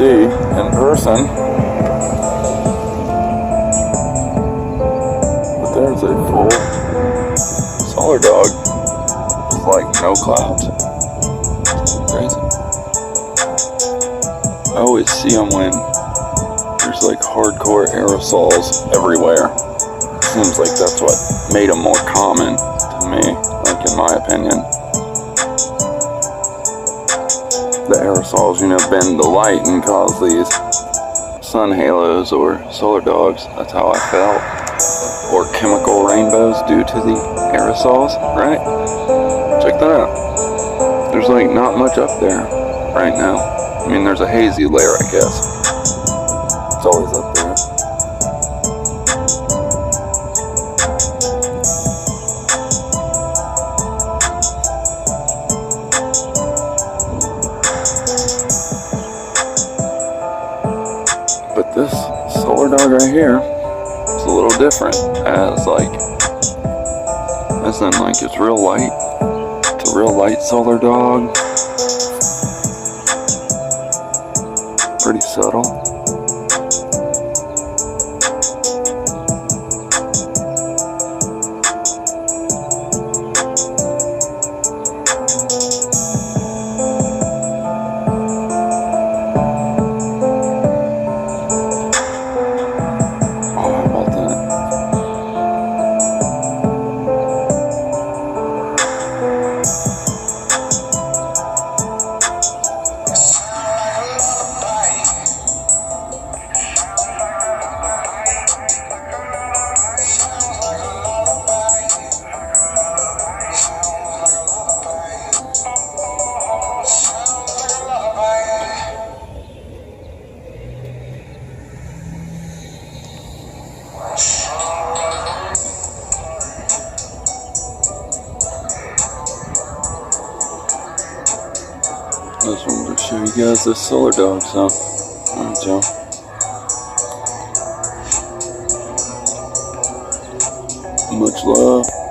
see in person. But there's a full solar dog with like no clouds. Crazy. I always see them when there's like hardcore aerosols everywhere. Seems like that's what made them more common to me, like in my opinion. The aerosols, bend the light and cause these sun halos or solar dogs. That's how I felt. Or chemical rainbows due to the aerosols, right? Check that out. There's like not much up there right now. I mean, there's a hazy layer, I guess. It's always up there. But this solar dog right here is a little different, as in it's real light. It's a real light solar dog. Pretty subtle. I just wanted to show you guys this solar dog, so alright, y'all. Much love.